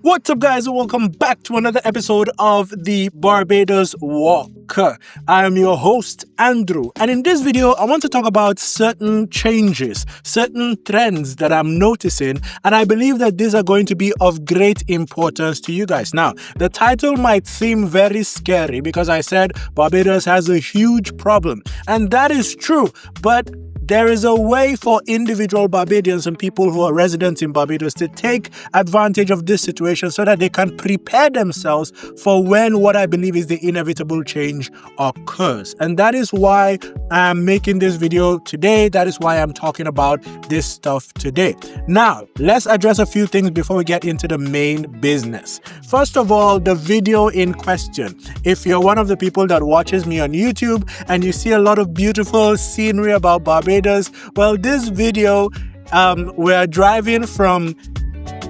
What's up, guys, and welcome back to another episode of the Barbados Walk. I am your host, Andrew, and in this video, I want to talk about certain changes, certain trends that I'm noticing, and I believe that these are going to be of great importance to you guys. Now, the title might seem very scary because I said Barbados has a huge problem, and that is true, but there is a way for individual Barbadians and people who are residents in Barbados to take advantage of this situation so that they can prepare themselves for when what I believe is the inevitable change occurs. And that is why I'm making this video today. That is why I'm talking about this stuff today. Now, let's address a few things before we get into the main business. First of all, the video in question. If you're one of the people that watches me on YouTube and you see a lot of beautiful scenery about Barbados, well, this video, we're driving from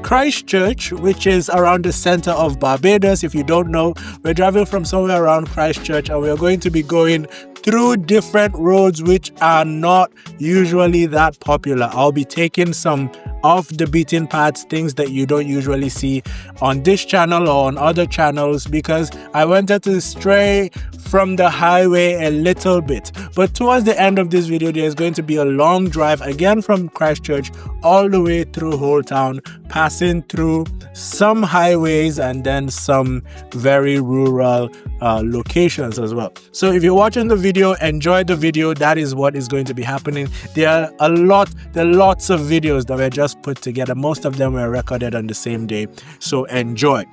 Christchurch, which is around the center of Barbados. If you don't know, we're driving from somewhere around Christchurch, and we're going to be going through different roads which are not usually that popular. I'll be taking some off the beaten paths, things that you don't usually see on this channel or on other channels, because I wanted to stray from the highway a little bit. But towards the end of this video, there's going to be a long drive again from Christchurch all the way through Whole Town, passing through some highways and then some very rural locations as well. So if you're watching the video, enjoy the video. That is what is going to be happening. There are lots of videos that were just put together. Most of them were recorded on the same day, so enjoy.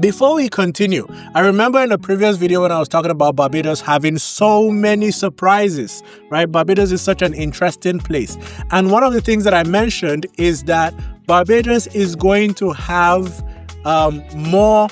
Before we continue, I remember in a previous video when I was talking about Barbados having so many surprises, right? Barbados is such an interesting place. And one of the things that I mentioned is that Barbados is going to have more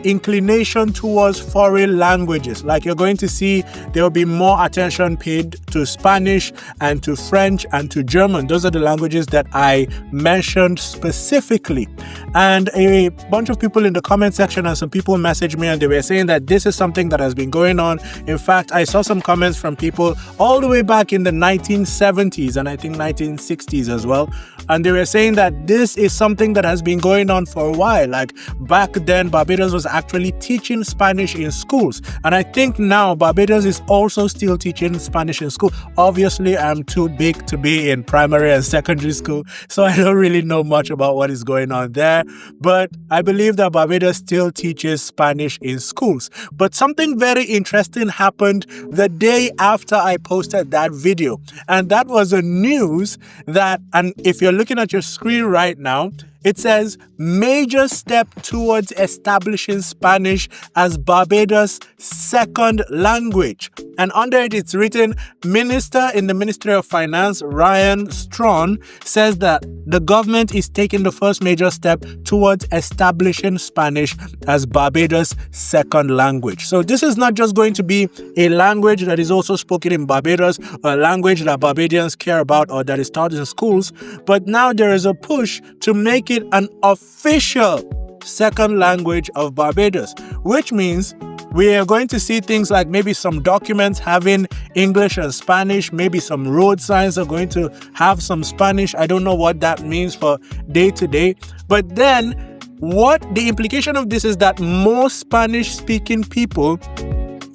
inclination towards foreign languages. Like, you're going to see there will be more attention paid to Spanish and to French and to German. Those are the languages that I mentioned specifically. And a bunch of people in the comment section and some people messaged me and they were saying that this is something that has been going on. In fact, I saw some comments from people all the way back in the 1970s and I think 1960s as well. And they were saying that this is something that has been going on for a while. Like, back then, Barbados was actually teaching Spanish in schools. And I think now Barbados is also still teaching Spanish in school. Obviously, I'm too big to be in primary and secondary school, so I don't really know much about what is going on there. But I believe that Barbados still teaches Spanish in schools. But something very interesting happened the day after I posted that video. And that was a news that, and if you're looking at your screen right now, it says major step towards establishing Spanish as Barbados' second language. And under it, it's written, Minister in the Ministry of Finance, Ryan Strawn, says that the government is taking the first major step towards establishing Spanish as Barbados' second language. So this is not just going to be a language that is also spoken in Barbados, or a language that Barbadians care about or that is taught in schools, but now there is a push to make it an official second language of Barbados, which means we are going to see things like maybe some documents having English and Spanish, maybe some road signs are going to have some Spanish. I don't know what that means for day to day. But then what the implication of this is that more Spanish speaking people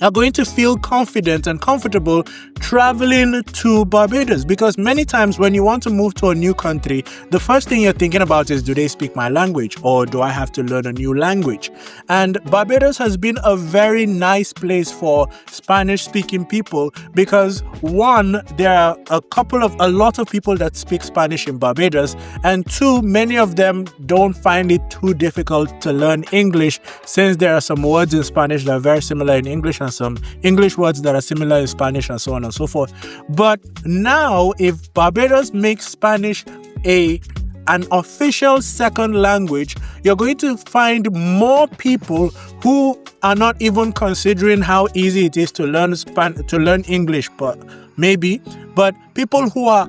are going to feel confident and comfortable traveling to Barbados, because many times when you want to move to a new country, the first thing you're thinking about is, do they speak my language or do I have to learn a new language? And Barbados has been a very nice place for Spanish speaking people because, one, there are a lot of people that speak Spanish in Barbados, and two, many of them don't find it too difficult to learn English, since there are some words in Spanish that are very similar in English and some English words that are similar in Spanish and so on and so forth. But now, if Barbados makes Spanish an official second language, you're going to find more people who are not even considering how easy it is to learn English, but people who are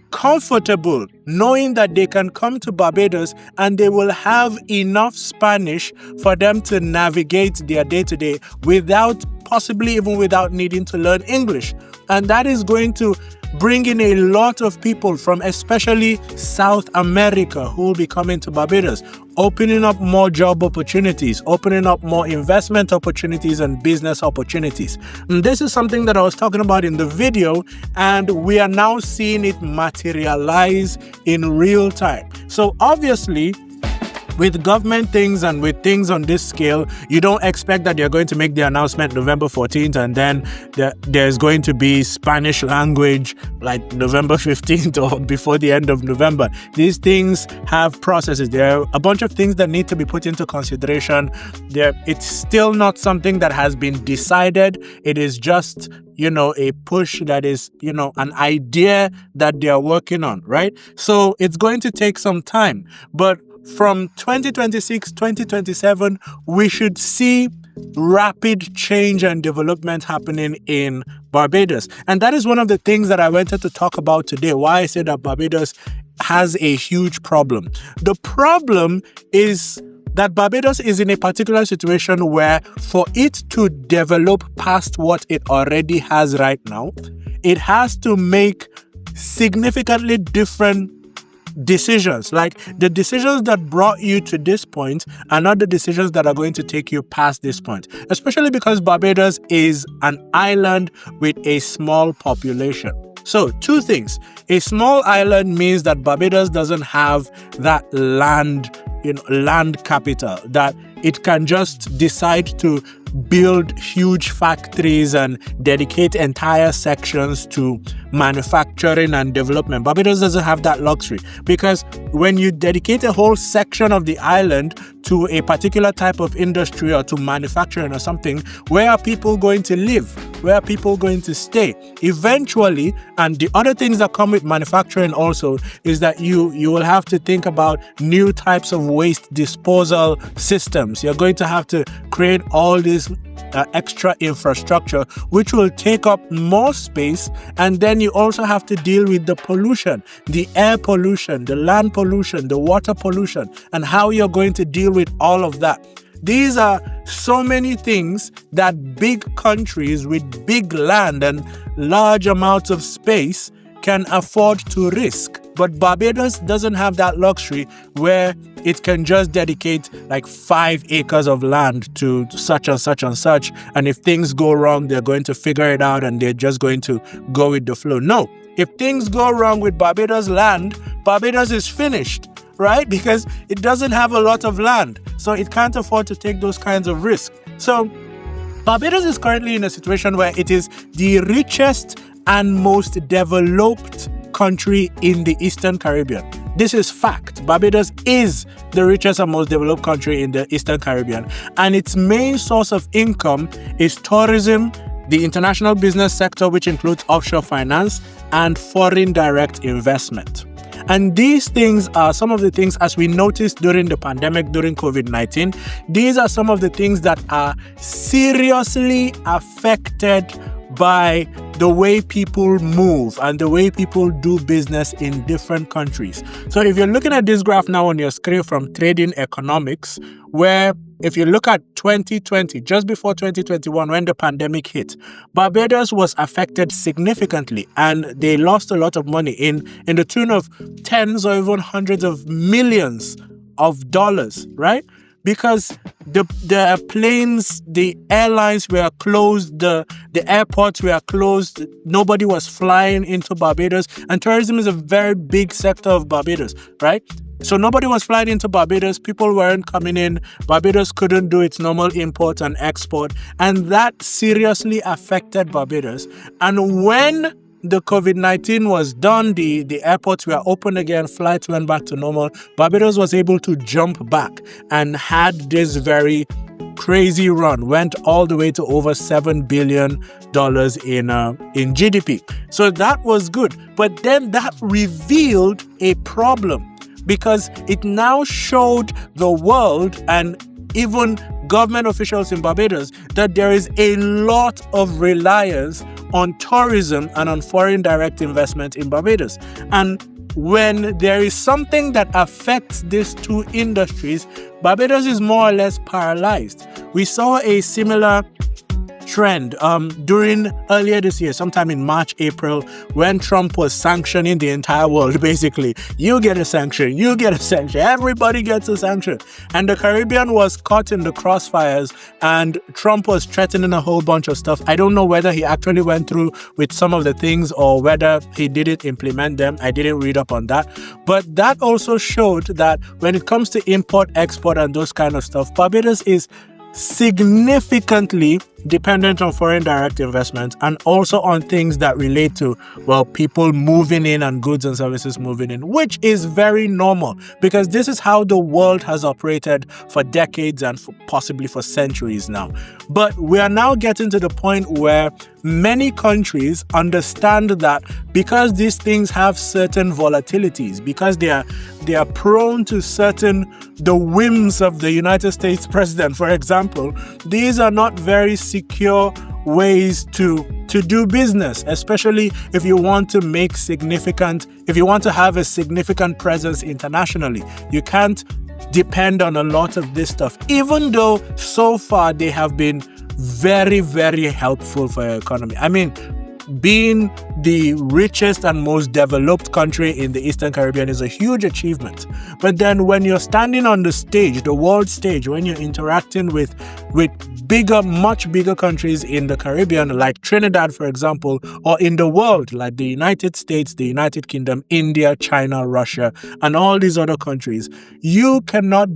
comfortable knowing that they can come to Barbados and they will have enough Spanish for them to navigate their day-to-day possibly even without needing to learn English. And that is going to bringing a lot of people from especially South America who will be coming to Barbados, opening up more job opportunities, opening up more investment opportunities and business opportunities. And this is something that I was talking about in the video, and we are now seeing it materialize in real time. So obviously, with government things and with things on this scale, you don't expect that they're going to make the announcement November 14th and then there's going to be Spanish language like November 15th or before the end of November. These things have processes. There are a bunch of things that need to be put into consideration. It's still not something that has been decided. It is just a push that is, an idea that they are working on, right? So it's going to take some time. But from 2026, 2027, we should see rapid change and development happening in Barbados. And that is one of the things that I wanted to talk about today, why I said that Barbados has a huge problem. The problem is that Barbados is in a particular situation where for it to develop past what it already has right now, it has to make significantly different decisions. Like the decisions that brought you to this point are not the decisions that are going to take you past this point, especially because Barbados is an island with a small population. So two things. A small island means that Barbados doesn't have that land capital, that it can just decide to build huge factories and dedicate entire sections to manufacturing and development. Barbados doesn't have that luxury, because when you dedicate a whole section of the island to a particular type of industry or to manufacturing or something, where are people going to live? Where are people going to stay? Eventually, and the other things that come with manufacturing also is that you will have to think about new types of waste disposal systems. You're going to have to create all this extra infrastructure, which will take up more space. And then you also have to deal with the pollution, the air pollution, the land pollution, the water pollution, and how you're going to deal with all of that. These are so many things that big countries with big land and large amounts of space can afford to risk. But Barbados doesn't have that luxury where it can just dedicate like 5 acres of land to such and such and such. And if things go wrong, they're going to figure it out and they're just going to go with the flow. No, if things go wrong with Barbados land, Barbados is finished, right? Because it doesn't have a lot of land. So it can't afford to take those kinds of risks. So Barbados is currently in a situation where it is the richest and most developed country in the Eastern Caribbean. This is fact. Barbados is the richest and most developed country in the Eastern Caribbean, and its main source of income is tourism, the international business sector, which includes offshore finance, and foreign direct investment. And these things are some of the things, as we noticed during the pandemic, during COVID-19, these are some of the things that are seriously affected by the way people move and the way people do business in different countries. So if you're looking at this graph now on your screen from Trading Economics, where if you look at 2020, just before 2021, when the pandemic hit, Barbados was affected significantly and they lost a lot of money in the tune of tens or even hundreds of millions of dollars, right? Because the planes, the airlines were closed, the airports were closed, nobody was flying into Barbados, and tourism is a very big sector of Barbados, right? So nobody was flying into Barbados, people weren't coming in, Barbados couldn't do its normal import and export, and that seriously affected Barbados. And when the COVID-19 was done, the airports were open again, flights went back to normal, Barbados was able to jump back and had this very crazy run, went all the way to over $7 billion in GDP. So that was good. But then that revealed a problem, because it now showed the world and even government officials in Barbados that there is a lot of reliance on tourism and on foreign direct investment in Barbados. And when there is something that affects these two industries, Barbados is more or less paralyzed. We saw a similar trend during earlier this year, sometime in March, April, when Trump was sanctioning the entire world. Basically, you get a sanction, you get a sanction, everybody gets a sanction. And the Caribbean was caught in the crossfires, and Trump was threatening a whole bunch of stuff. I don't know whether he actually went through with some of the things or whether he didn't implement them. I didn't read up on that. But that also showed that when it comes to import, export, and those kind of stuff, Barbados is significantly dependent on foreign direct investment, and also on things that relate to, well, people moving in and goods and services moving in, which is very normal because this is how the world has operated for decades and possibly for centuries now. But we are now getting to the point where many countries understand that because these things have certain volatilities, because they are prone to the whims of the United States president, for example, these are not very secure ways to do business, especially if you want to have a significant presence internationally. You can't depend on a lot of this stuff, even though so far they have been very, very helpful for your economy. I mean, being the richest and most developed country in the Eastern Caribbean is a huge achievement. But then when you're standing on the stage, the world stage, when you're interacting with much bigger countries in the Caribbean, like Trinidad, for example, or in the world, like the United States, the United Kingdom, India, China, Russia, and all these other countries, you cannot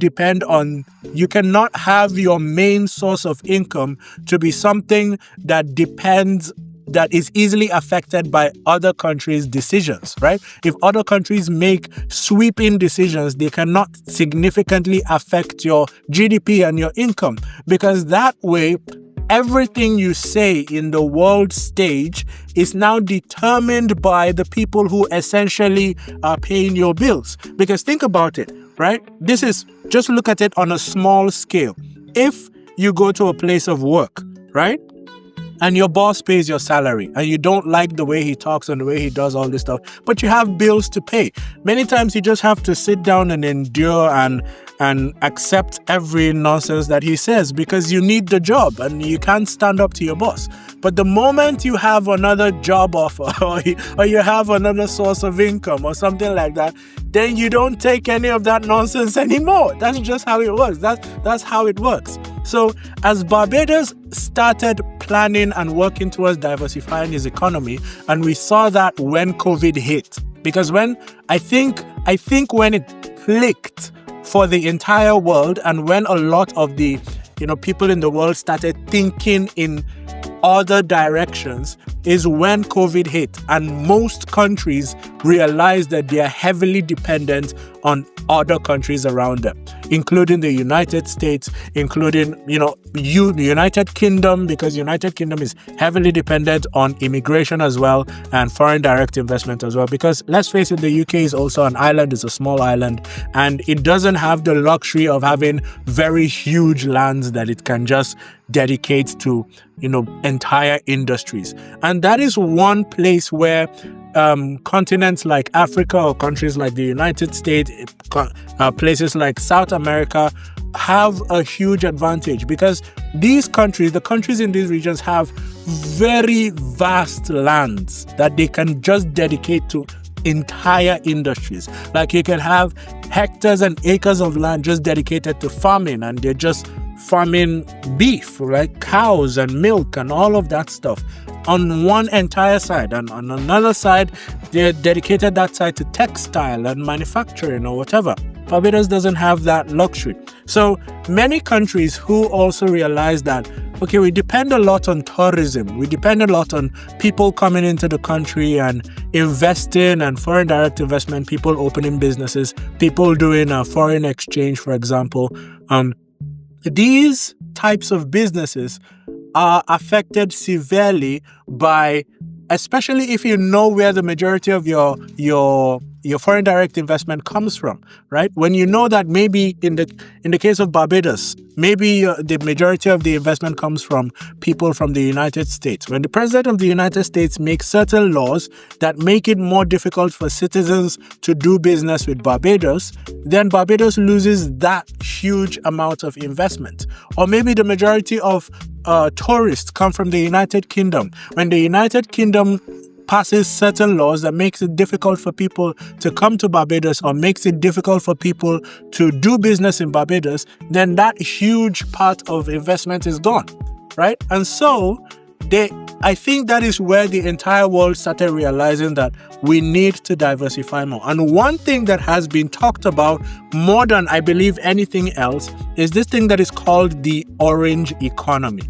have your main source of income to be something that is easily affected by other countries' decisions, right? If other countries make sweeping decisions, they cannot significantly affect your GDP and your income, because that way, everything you say in the world stage is now determined by the people who essentially are paying your bills. Because think about it, right? Just look at it on a small scale. If you go to a place of work, right? And your boss pays your salary and you don't like the way he talks and the way he does all this stuff, but you have bills to pay. Many times you just have to sit down and endure and accept every nonsense that he says because you need the job and you can't stand up to your boss. But the moment you have another job offer or you have another source of income or something like that, then you don't take any of that nonsense anymore. That's just how it works. That's how it works. So as Barbados started planning and working towards diversifying his economy, and we saw that when COVID hit, because when it clicked for the entire world, and when a lot of the people in the world started thinking in other directions, is when COVID hit, and most countries realized that they are heavily dependent on other countries around them, including the United States, including the United Kingdom, because United Kingdom is heavily dependent on immigration as well and foreign direct investment as well. Because let's face it, the UK is also an island, it's a small island, and it doesn't have the luxury of having very huge lands that it can just dedicate to entire industries. And that is one place where continents like Africa or countries like the United States, places like South America have a huge advantage, because the countries in these regions have very vast lands that they can just dedicate to entire industries. Like you can have hectares and acres of land just dedicated to farming, and they're just farming beef, right? Cows and milk and all of that stuff on one entire side, and on another side they're dedicated that side to textile and manufacturing or whatever. Barbados doesn't have that luxury. So many countries who also realize that, okay, we depend a lot on tourism, we depend a lot on people coming into the country and investing and foreign direct investment, people opening businesses, people doing foreign exchange, for example. These types of businesses are affected severely by, especially if you know where the majority of your your foreign direct investment comes from, right? When you know that maybe in the case of Barbados, maybe the majority of the investment comes from people from the United States. When the president of the United States makes certain laws that make it more difficult for citizens to do business with Barbados, then Barbados loses that huge amount of investment. Or maybe the majority of tourists come from the United Kingdom. When the United Kingdom passes certain laws that makes it difficult for people to come to Barbados or makes it difficult for people to do business in Barbados, then that huge part of investment is gone, right? And so I think that is where the entire world started realizing that we need to diversify more. And one thing that has been talked about more than I believe anything else is this thing that is called the orange economy.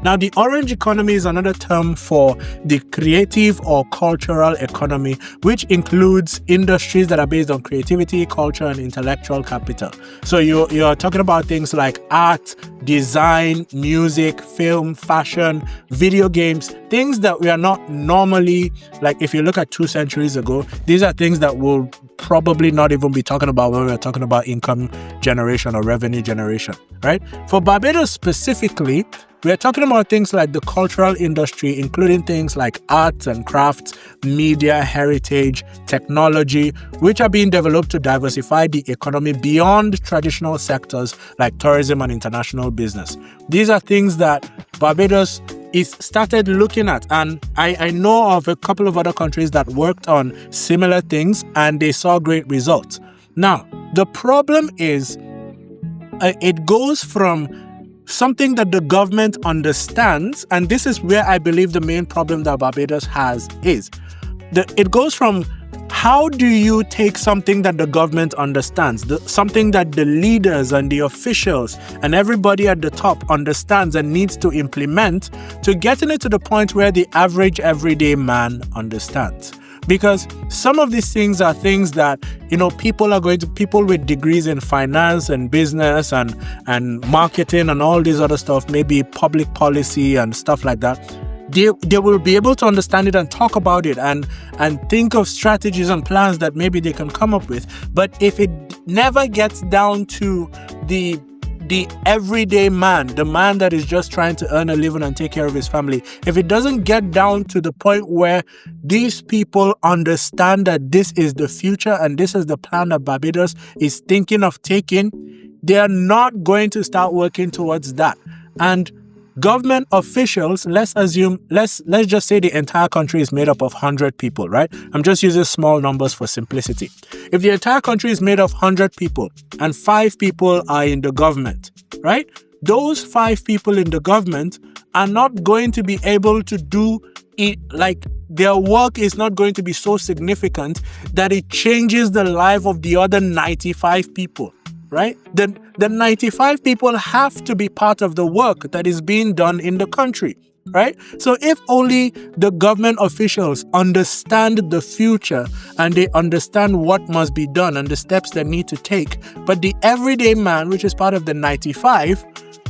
Now, the orange economy is another term for the creative or cultural economy, which includes industries that are based on creativity, culture, and intellectual capital. So you're talking about things like art, design, music, film, fashion, video games, things that we are not normally, like if you look at 2 centuries ago, these are things that we'll probably not even be talking about when we're talking about income generation or revenue generation, right? For Barbados specifically, we are talking about things like the cultural industry, including things like arts and crafts, media, heritage, technology, which are being developed to diversify the economy beyond traditional sectors like tourism and international business. These are things that Barbados is started looking at, and I know of a couple of other countries that worked on similar things and they saw great results. Now, the problem is it goes from something that the government understands, and this is where I believe the main problem that Barbados has is. It goes from how do you take something that the government understands, something that the leaders and the officials and everybody at the top understands and needs to implement, to getting it to the point where the average everyday man understands. Because some of these things are things that, people with degrees in finance and business and marketing and all this other stuff, maybe public policy and stuff like that, they will be able to understand it and talk about it and think of strategies and plans that maybe they can come up with. But if it never gets down to the everyday man, the man that is just trying to earn a living and take care of his family, if it doesn't get down to the point where these people understand that this is the future and this is the plan that Barbados is thinking of taking, they are not going to start working towards that. And government officials, let's just say the entire country is made up of 100 people, right? I'm just using small numbers for simplicity. If the entire country is made of 100 people and 5 people are in the government, right? Those 5 people in the government are not going to be able to do it, like their work is not going to be so significant that it changes the life of the other 95 people. Right? The 95 people have to be part of the work that is being done in the country, right? So if only the government officials understand the future and they understand what must be done and the steps they need to take, but the everyday man, which is part of the 95,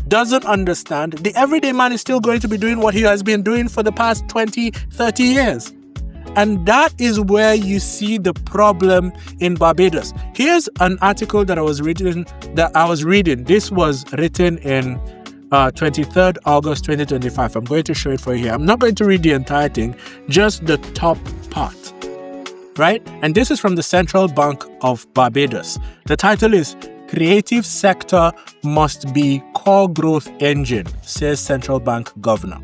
doesn't understand, the everyday man is still going to be doing what he has been doing for the past 20, 30 years. And that is where you see the problem in Barbados. Here's an article that I was reading. This was written in 23rd August 2025. I'm going to show it for you here. I'm not going to read the entire thing, just the top part, right? And this is from the Central Bank of Barbados. The title is "Creative Sector Must Be Core Growth Engine," says Central Bank Governor.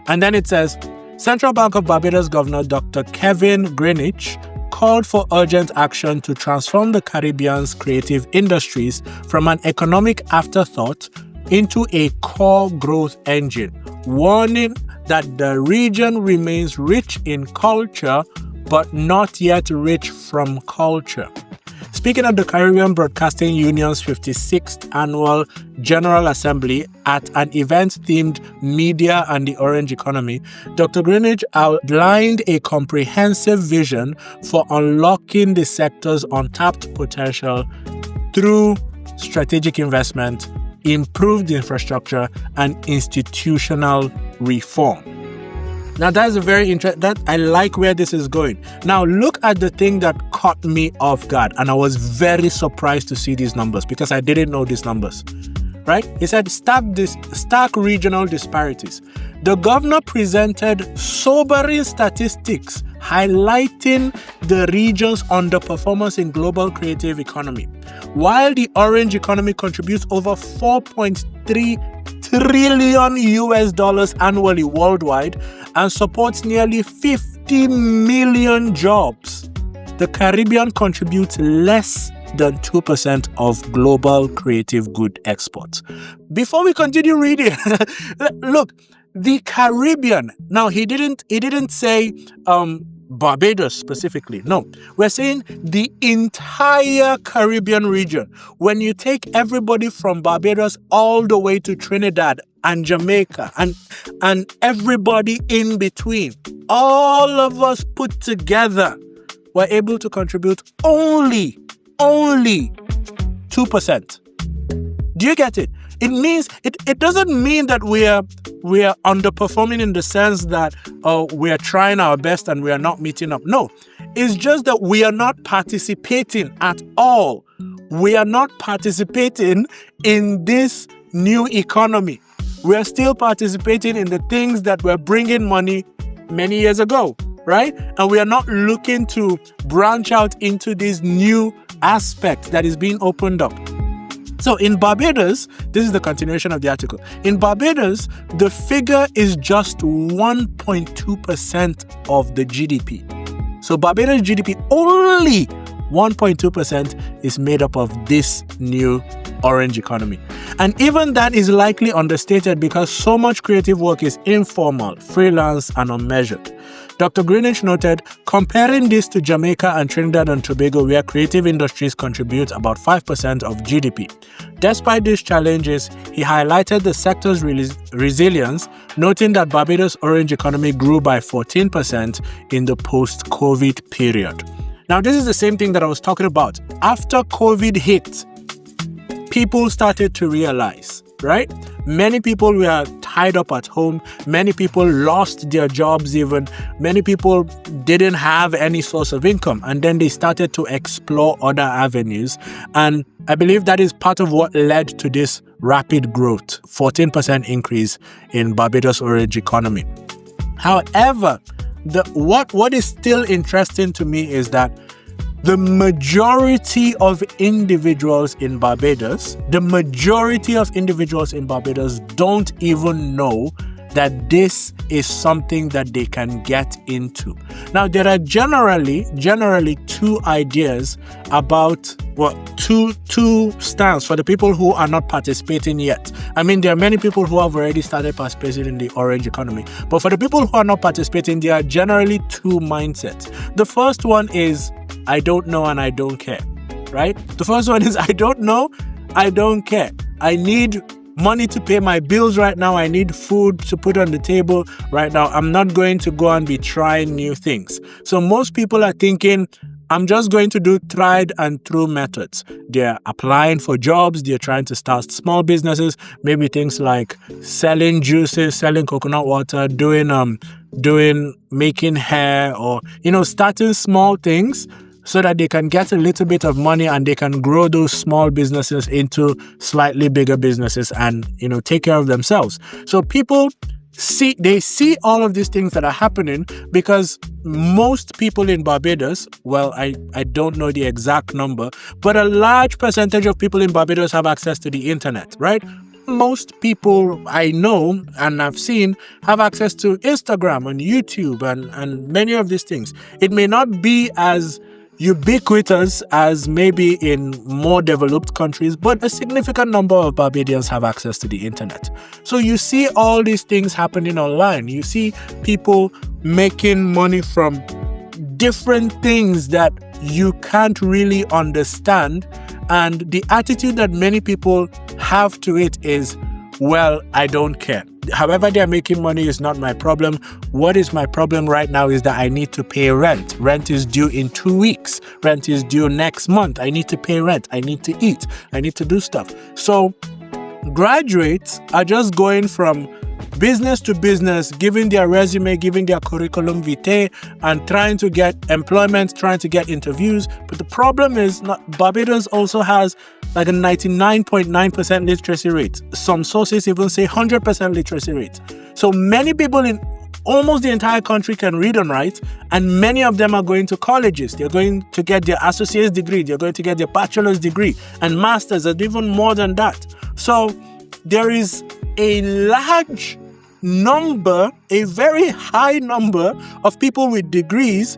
And then it says, Central Bank of Barbados Governor Dr. Kevin Greenwich called for urgent action to transform the Caribbean's creative industries from an economic afterthought into a core growth engine, warning that the region remains rich in culture but not yet rich from culture. Speaking at the Caribbean Broadcasting Union's 56th Annual General Assembly at an event themed Media and the Orange Economy, Dr. Greenwich outlined a comprehensive vision for unlocking the sector's untapped potential through strategic investment, improved infrastructure, and institutional reform. Now that's a very interesting, that I like where this is going. Now look at the thing that caught me off guard, and I was very surprised to see these numbers because I didn't know these numbers, right? He said stark regional disparities. The governor presented sobering statistics highlighting the region's underperformance in global creative economy. While the orange economy contributes over $4.3 trillion US annually worldwide and supports nearly 50 million jobs, the Caribbean contributes less than 2% of global creative good exports. Before we continue reading, look, the Caribbean. Now he didn't say Barbados specifically. No, we're saying the entire Caribbean region. When you take everybody from Barbados all the way to Trinidad and Jamaica and everybody in between, all of us put together were able to contribute only 2%. Do you get it? It means it doesn't mean that we are underperforming in the sense that we are trying our best and we are not meeting up. No, it's just that we are not participating at all. We are not participating in this new economy. We are still participating in the things that were bringing money many years ago, right? And we are not looking to branch out into this new aspect that is being opened up. So in Barbados, this is the continuation of the article. In Barbados, the figure is just 1.2% of the GDP. So Barbados GDP, only 1.2% is made up of this new orange economy. And even that is likely understated because so much creative work is informal, freelance, and unmeasured. Dr. Greenwich noted, comparing this to Jamaica and Trinidad and Tobago, where creative industries contribute about 5% of GDP. Despite these challenges, he highlighted the sector's resilience, noting that Barbados' orange economy grew by 14% in the post-COVID period. Now, this is the same thing that I was talking about. After COVID hit, people started to realize, right? Many people were tied up at home. Many people lost their jobs even. Many people didn't have any source of income. And then they started to explore other avenues. And I believe that is part of what led to this rapid growth, 14% increase in Barbados' orange economy. However, what is still interesting to me is that the majority of individuals in Barbados don't even know that this is something that they can get into. Now, there are generally two ideas about, two stands for the people who are not participating yet. I mean, there are many people who have already started participating in the orange economy. But for the people who are not participating, there are generally two mindsets. The first one is, I don't know and I don't care, right? The first one is, I don't know, I don't care. I need money to pay my bills right now. I need food to put on the table right now. I'm not going to go and be trying new things. So most people are thinking, I'm just going to do tried and true methods. They're applying for jobs. They're trying to start small businesses, maybe things like selling juices, selling coconut water, making hair, or, starting small things so that they can get a little bit of money and they can grow those small businesses into slightly bigger businesses and, take care of themselves. So people see all of these things that are happening because most people in Barbados, well, I don't know the exact number, but a large percentage of people in Barbados have access to the internet, right? Most people I know and I've seen have access to Instagram and YouTube and many of these things. It may not be as ubiquitous as maybe in more developed countries, but a significant number of Barbadians have access to the internet. So you see all these things happening online. You see people making money from different things that you can't really understand. And the attitude that many people have to it is, well, I don't care. However they're making money is not my problem. What is my problem right now is that I need to pay rent. Rent is due in 2 weeks. Rent is due next month. I need to pay rent. I need to eat. I need to do stuff. So graduates are just going from business to business, giving their resume, giving their curriculum vitae, and trying to get employment, trying to get interviews. But the problem is, Barbados also has like a 99.9% literacy rate. Some sources even say 100% literacy rate. So many people in almost the entire country can read and write, and many of them are going to colleges. They're going to get their associate's degree, they're going to get their bachelor's degree, and master's, and even more than that. So there is a large number, a very high number of people with degrees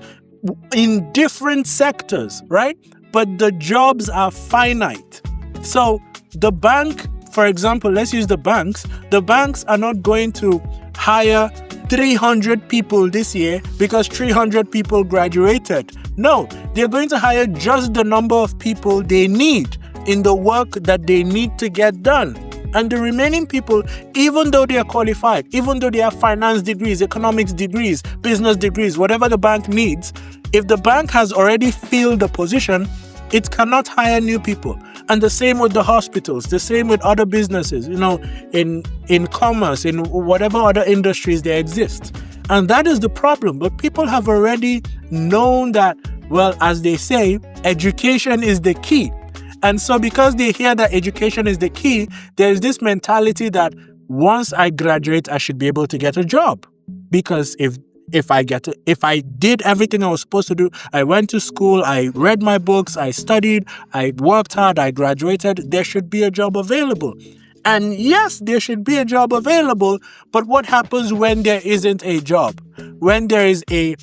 in different sectors, right? But the jobs are finite. So the bank, for example, let's use the banks. The banks are not going to hire 300 people this year because 300 people graduated. No, they're going to hire just the number of people they need in the work that they need to get done. And the remaining people, even though they are qualified, even though they have finance degrees, economics degrees, business degrees, whatever the bank needs, if the bank has already filled the position, it cannot hire new people. And the same with the hospitals, the same with other businesses, in commerce, in whatever other industries they exist. And that is the problem. But people have already known that, well, as they say, education is the key. And so because they hear that education is the key, there is this mentality that once I graduate, I should be able to get a job. Because if I did everything I was supposed to do, I went to school, I read my books, I studied, I worked hard, I graduated, there should be a job available. And yes, there should be a job available, but what happens when there isn't a job? When there is a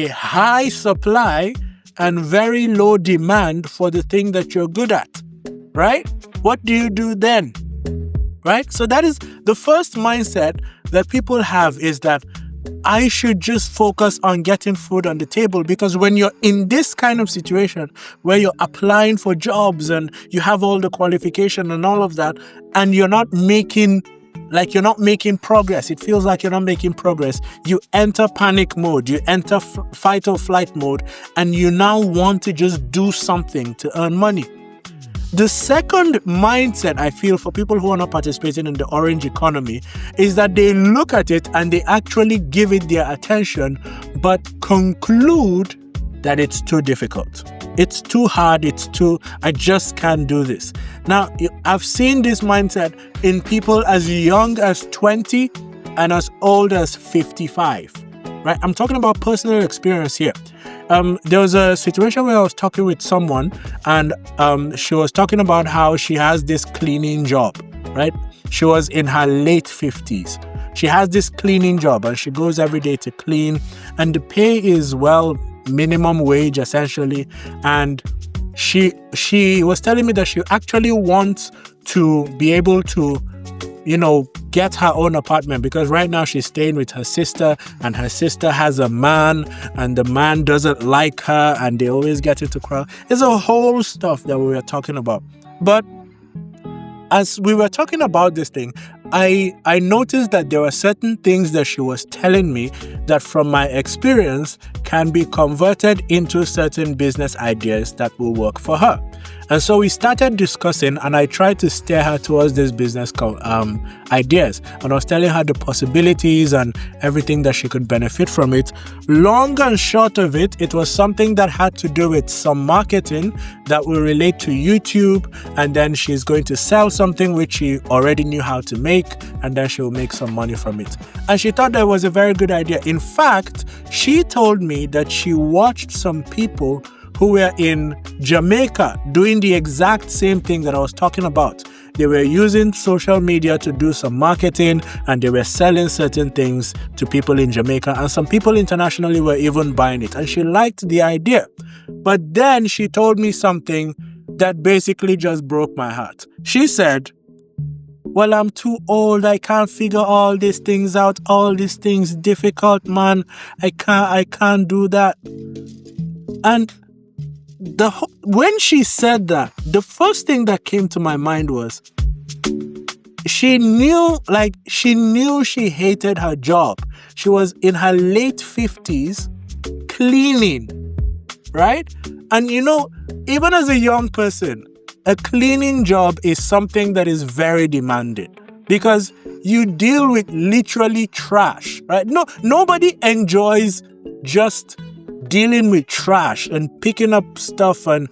high supply and very low demand for the thing that you're good at, right? What do you do then? Right? So that is the first mindset that people have, is that I should just focus on getting food on the table. Because when you're in this kind of situation where you're applying for jobs and you have all the qualification and all of that, and you're not making progress, it feels like you're not making progress, you enter panic mode, you enter fight or flight mode, and you now want to just do something to earn money. The second mindset I feel for people who are not participating in the orange economy is that they look at it and they actually give it their attention, but conclude that it's too difficult. It's too hard. I just can't do this. Now, I've seen this mindset in people as young as 20 and as old as 55, right? I'm talking about personal experience here. There was a situation where I was talking with someone, and she was talking about how she has this cleaning job, right? She was in her late 50s. She has this cleaning job and she goes every day to clean, and the pay is, well, minimum wage essentially. And she was telling me that she actually wants to be able to, get her own apartment, because right now she's staying with her sister, and her sister has a man, and the man doesn't like her, and they always get into quarrel. It's a whole stuff that we were talking about. But as we were talking about this thing, I noticed that there were certain things that she was telling me that from my experience can be converted into certain business ideas that will work for her. And so we started discussing, and I tried to steer her towards this business ideas. And I was telling her the possibilities and everything that she could benefit from it. Long and short of it, it was something that had to do with some marketing that will relate to YouTube. And then she's going to sell something which she already knew how to make, and then she'll make some money from it. And she thought that was a very good idea. In fact, she told me that she watched some people who were in Jamaica doing the exact same thing that I was talking about. They were using social media to do some marketing, and they were selling certain things to people in Jamaica, and some people internationally were even buying it. And she liked the idea. But then she told me something that basically just broke my heart. She said, well, I'm too old. I can't figure all these things out. All these things difficult, man. I can't do that. And when she said that, the first thing that came to my mind was she knew she hated her job. She was in her late 50s cleaning, right? And even as a young person, a cleaning job is something that is very demanding, because you deal with literally trash, right? Nobody enjoys just dealing with trash and picking up stuff and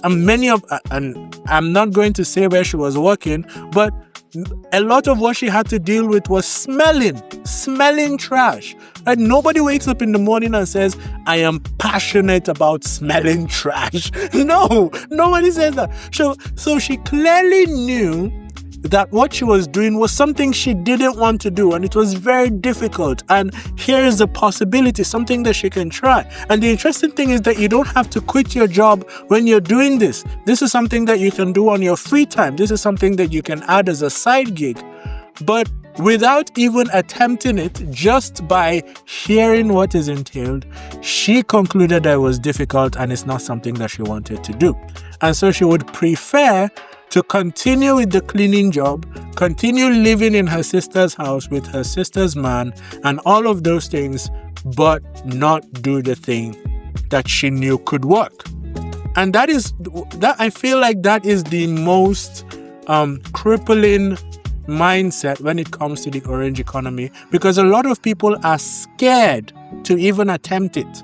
and I'm not going to say where she was working, but a lot of what she had to deal with was smelling trash. And nobody wakes up in the morning and says, I am passionate about smelling trash. No, nobody says that. So she clearly knew that what she was doing was something she didn't want to do, and it was very difficult. And here is a possibility, something that she can try. And the interesting thing is that you don't have to quit your job when you're doing this. This is something that you can do on your free time. This is something that you can add as a side gig. But without even attempting it, just by hearing what is entailed, she concluded that it was difficult and it's not something that she wanted to do. And so she would prefer to continue with the cleaning job, continue living in her sister's house with her sister's man and all of those things, but not do the thing that she knew could work. And that I feel like that is the most crippling mindset when it comes to the orange economy, because a lot of people are scared to even attempt it.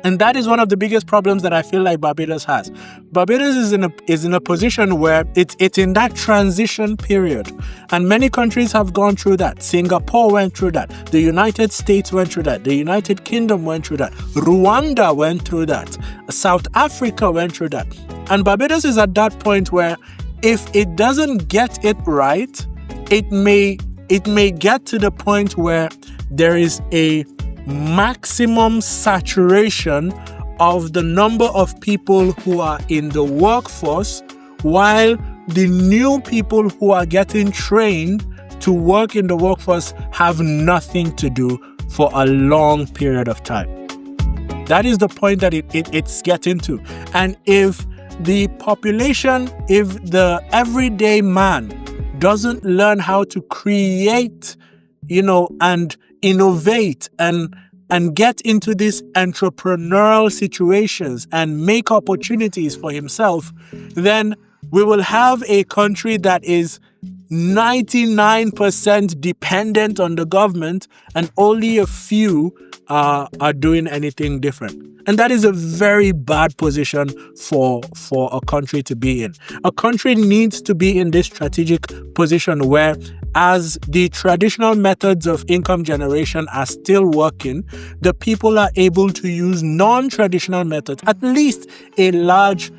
And that is one of the biggest problems that I feel like Barbados has. Barbados is in a position where it's in that transition period. And many countries have gone through that. Singapore went through that. The United States went through that. The United Kingdom went through that. Rwanda went through that. South Africa went through that. And Barbados is at that point where if it doesn't get it right, it may get to the point where there is a maximum saturation of the number of people who are in the workforce, while the new people who are getting trained to work in the workforce have nothing to do for a long period of time. That is the point that it's getting to. And if the population, if the everyday man doesn't learn how to create, and innovate and get into these entrepreneurial situations and make opportunities for himself, then we will have a country that is 99% dependent on the government and only a few are doing anything different. And that is a very bad position for a country to be in. A country needs to be in this strategic position where, as the traditional methods of income generation are still working, the people are able to use non-traditional methods. At least a large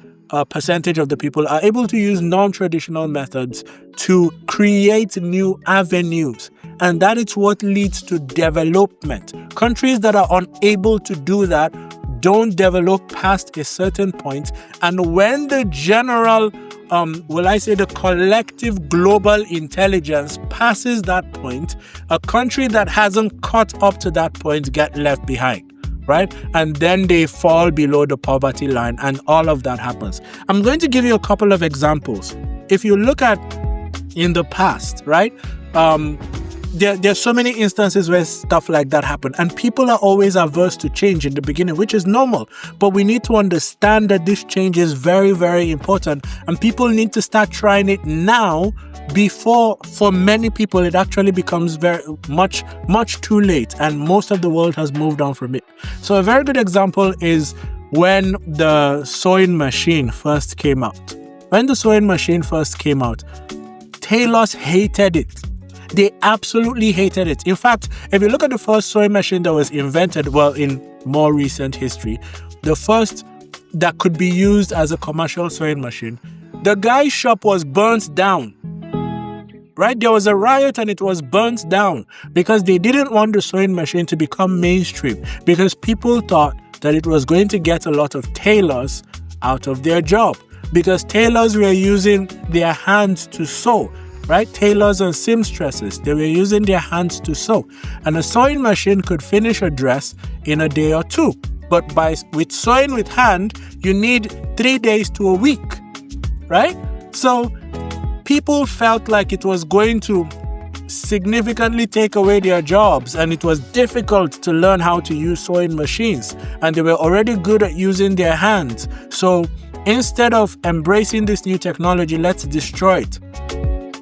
percentage of the people are able to use non-traditional methods to create new avenues. And that is what leads to development. Countries that are unable to do that don't develop past a certain point. And when the general, the collective global intelligence passes that point, a country that hasn't caught up to that point get left behind. Right? And then they fall below the poverty line, and all of that happens. I'm going to give you a couple of examples. If you look at in the past, right? There's so many instances where stuff like that happen, and people are always averse to change in the beginning, which is normal. But we need to understand that this change is very, very important, and people need to start trying it now before, for many people, it actually becomes very much too late, and most of the world has moved on from it. So a very good example is when the sewing machine first came out. When the sewing machine first came out, tailors hated it. They absolutely hated it. In fact, if you look at the first sewing machine that was invented, in more recent history, the first that could be used as a commercial sewing machine, the guy's shop was burnt down. Right? There was a riot and it was burnt down because they didn't want the sewing machine to become mainstream, because people thought that it was going to get a lot of tailors out of their job, because tailors were using their hands to sew. Right? Tailors and seamstresses, they were using their hands to sew. And a sewing machine could finish a dress in a day or two. But with sewing with hand, you need 3 days to a week. Right? So people felt like it was going to significantly take away their jobs, and it was difficult to learn how to use sewing machines. And they were already good at using their hands. So instead of embracing this new technology, let's destroy it.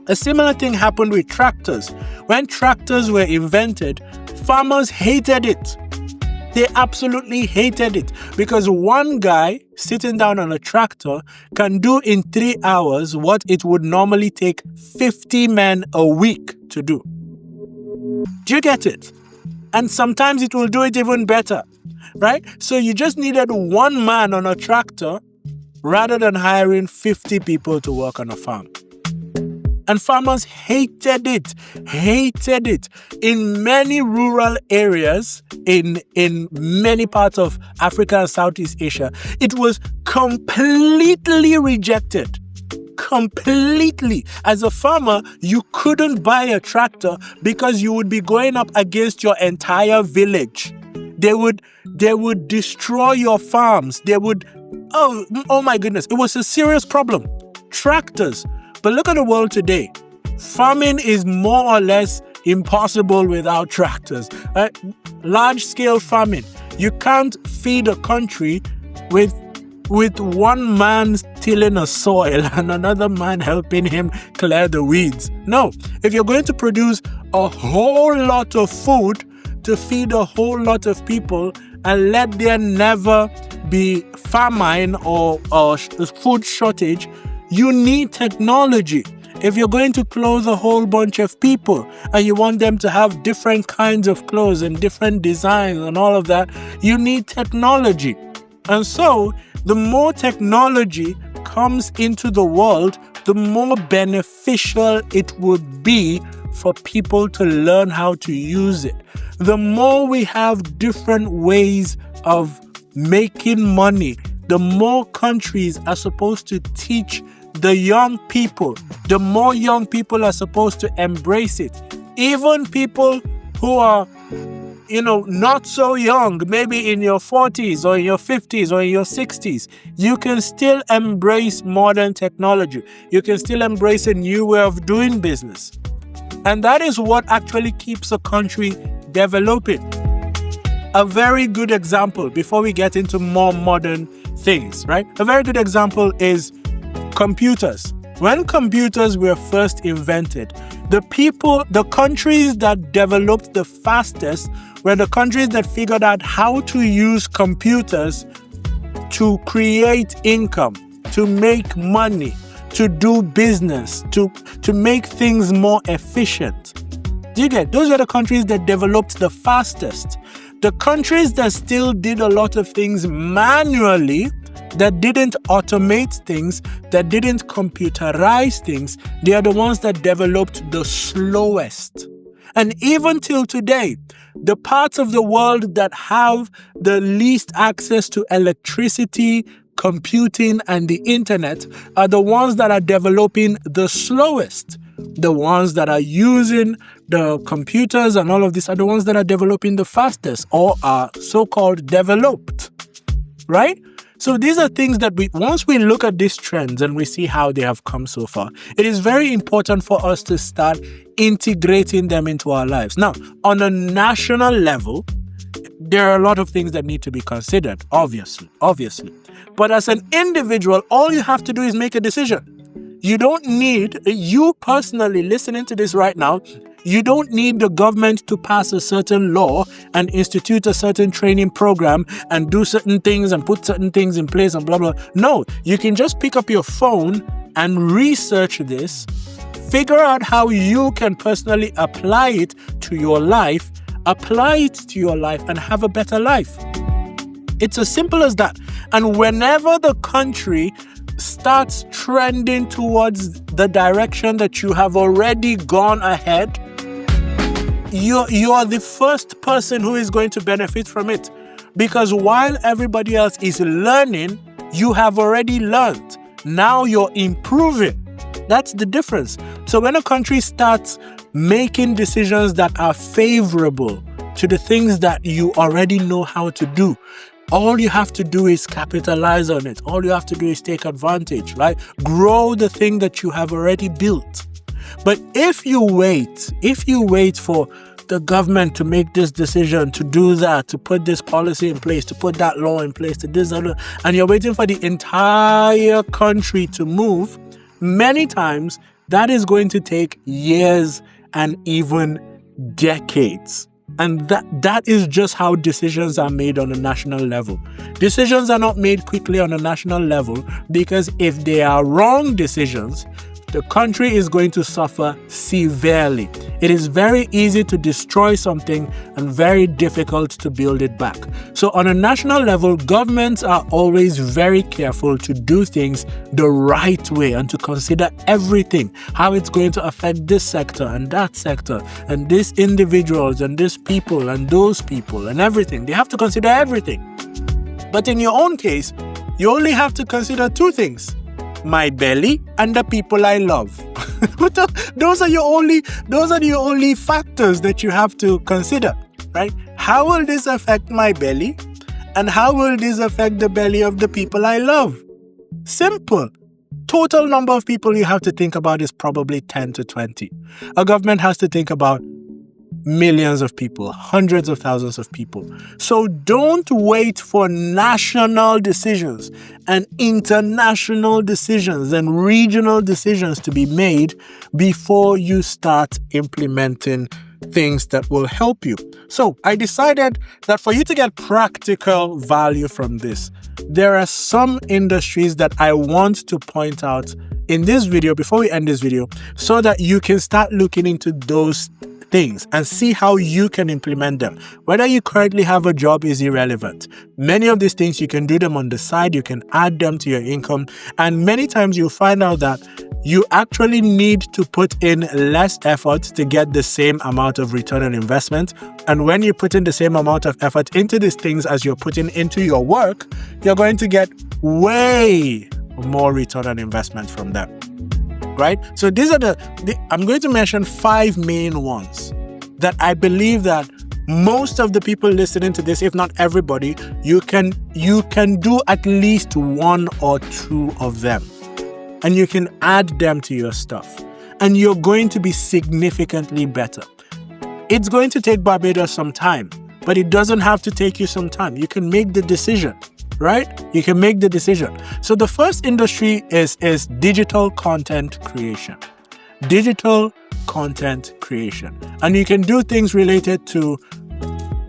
A similar thing happened with tractors. When tractors were invented, farmers hated it. They absolutely hated it because one guy sitting down on a tractor can do in 3 hours what it would normally take 50 men a week to do. Do you get it? And sometimes it will do it even better, right? So you just needed one man on a tractor rather than hiring 50 people to work on a farm. And farmers hated it. In many rural areas, in many parts of Africa and Southeast Asia, it was completely rejected. Completely. As a farmer, you couldn't buy a tractor because you would be going up against your entire village. They would destroy your farms. Oh my goodness. It was a serious problem. Tractors. But look at the world today. Farming is more or less impossible without tractors. Right? Large-scale farming. You can't feed a country with one man tilling a soil and another man helping him clear the weeds. No. If you're going to produce a whole lot of food to feed a whole lot of people and let there never be famine or food shortage, you need technology. If you're going to clothe a whole bunch of people and you want them to have different kinds of clothes and different designs and all of that, you need technology. And so, the more technology comes into the world, the more beneficial it would be for people to learn how to use it. The more we have different ways of making money, the more countries are supposed to teach the young people, the more young people are supposed to embrace it. Even people who are, not so young, maybe in your 40s or in your 50s or in your 60s, you can still embrace modern technology. You can still embrace a new way of doing business. And that is what actually keeps a country developing. A very good example, before we get into more modern things, right? A very good example is computers. When computers were first invented, the countries that developed the fastest were the countries that figured out how to use computers to create income, to make money, to do business, to make things more efficient. Do you get? Those were the countries that developed the fastest. The countries that still did a lot of things manually, that didn't automate things, that didn't computerize things, they are the ones that developed the slowest. And even till today, the parts of the world that have the least access to electricity, computing, and the internet are the ones that are developing the slowest. The ones that are using the computers and all of this are the ones that are developing the fastest or are so-called developed, right? So these are things that once we look at these trends and we see how they have come so far, it is very important for us to start integrating them into our lives. Now, on a national level, there are a lot of things that need to be considered, obviously. But as an individual, all you have to do is make a decision. You personally listening to this right now, you don't need the government to pass a certain law and institute a certain training program and do certain things and put certain things in place and blah, blah. No, you can just pick up your phone and research this, figure out how you can personally apply it to your life, and have a better life. It's as simple as that. And whenever the country starts trending towards the direction that you have already gone ahead, you are the first person who is going to benefit from it. Because while everybody else is learning, you have already learned. Now you're improving. That's the difference. So when a country starts making decisions that are favorable to the things that you already know how to do, all you have to do is capitalize on it. All you have to do is take advantage, right? Grow the thing that you have already built. But if you wait for the government to make this decision, to do that, to put this policy in place, to put that law in place, to this, and you're waiting for the entire country to move, many times that is going to take years and even decades. And that is just how decisions are made on a national level. Decisions are not made quickly on a national level because if they are wrong decisions, the country is going to suffer severely. It is very easy to destroy something and very difficult to build it back. So on a national level, governments are always very careful to do things the right way and to consider everything, how it's going to affect this sector and that sector and these individuals and these people and those people and everything. They have to consider everything. But in your own case, you only have to consider two things: my belly and the people I love. Those are the only factors that you have to consider, right? How will this affect my belly? And how will this affect the belly of the people I love? Simple. Total number of people you have to think about is probably 10 to 20. A government has to think about millions of people, hundreds of thousands of people. So don't wait for national decisions and international decisions and regional decisions to be made before you start implementing things that will help you. So I decided that for you to get practical value from this, there are some industries that I want to point out in this video before we end this video so that you can start looking into those things and see how you can implement them. Whether you currently have a job is irrelevant. Many of these things, you can do them on the side, you can add them to your income, and many times you'll find out that you actually need to put in less effort to get the same amount of return on investment. And when you put in the same amount of effort into these things as you're putting into your work, you're going to get way more return on investment from them. Right? So these are I'm going to mention 5 main ones that I believe that most of the people listening to this, if not everybody, you can do at least 1 or 2 of them. And you can add them to your stuff. And you're going to be significantly better. It's going to take Barbados some time, but it doesn't have to take you some time. You can make the decision. Right? You can make the decision. So the first industry is digital content creation. Digital content creation. And you can do things related to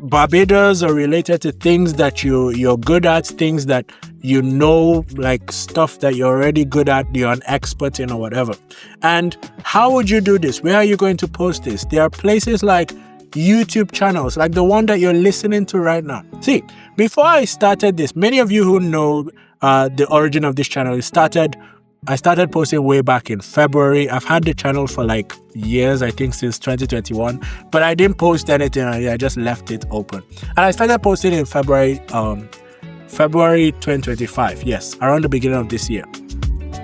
Barbados or related to things that you're good at, things that you know, like stuff that you're already good at, you're an expert in or whatever. And how would you do this? Where are you going to post this? There are places like YouTube channels, like the one that you're listening to right now. See, before I started this, many of you who know the origin of this channel, I started posting way back in February. I've had the channel for like years, I think since 2021, but I didn't post anything. I just left it open. And I started posting in February 2025, yes, around the beginning of this year.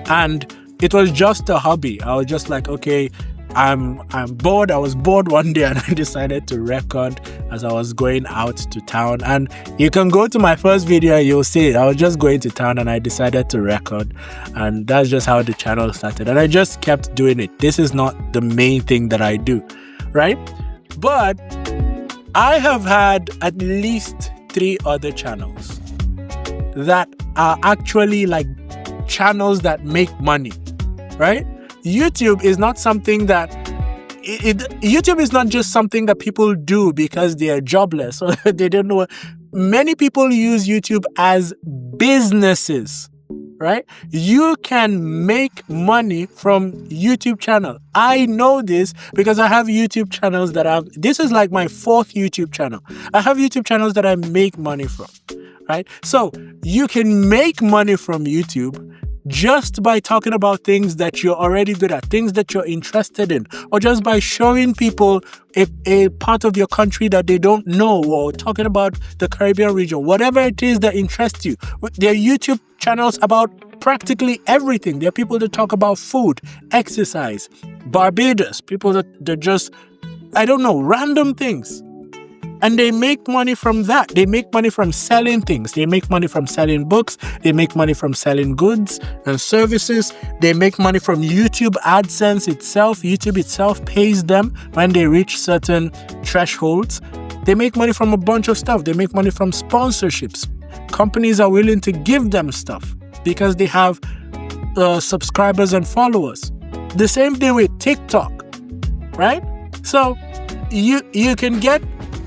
And it was just a hobby. I was just like, okay, I'm bored. I was bored one day and I decided to record as I was going out to town. And you can go to my first video and you'll see I was just going to town and I decided to record. And that's just how the channel started. And I just kept doing it. This is not the main thing that I do, right? But I have had at least 3 other channels that are actually like channels that make money, right? YouTube is not something that YouTube is not just something that people do because they are jobless or they don't know. Many people use YouTube as businesses, right? You can make money from YouTube channel. I know this because I have YouTube channels this is like my 4th YouTube channel. I have YouTube channels that I make money from, right? So you can make money from YouTube just by talking about things that you're already good at, things that you're interested in, or just by showing people a part of your country that they don't know, or talking about the Caribbean region, whatever it is that interests you. There are YouTube channels about practically everything. There are people that talk about food, exercise, Barbados, people that just, I don't know, random things. And they make money from that. They make money from selling things. They make money from selling books. They make money from selling goods and services. They make money from YouTube AdSense itself. YouTube itself pays them when they reach certain thresholds. They make money from a bunch of stuff. They make money from sponsorships. Companies are willing to give them stuff because they have subscribers and followers. The same thing with TikTok, right? So you can get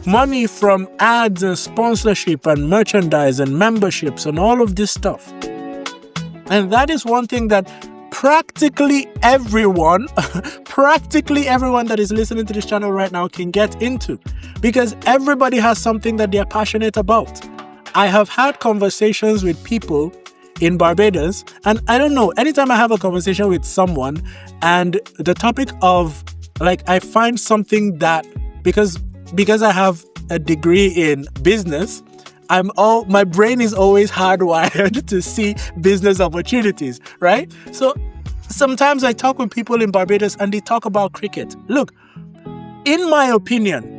money from ads and sponsorship and merchandise and memberships and all of this stuff. And that is one thing that practically everyone that is listening to this channel right now can get into, because everybody has something that they're passionate about. I have had conversations with people in Barbados, and I don't know, anytime I have a conversation with someone and the topic of, like, I find something that, because I have a degree in business, my brain is always hardwired to see business opportunities, right? So sometimes I talk with people in Barbados and they talk about cricket. Look, in my opinion,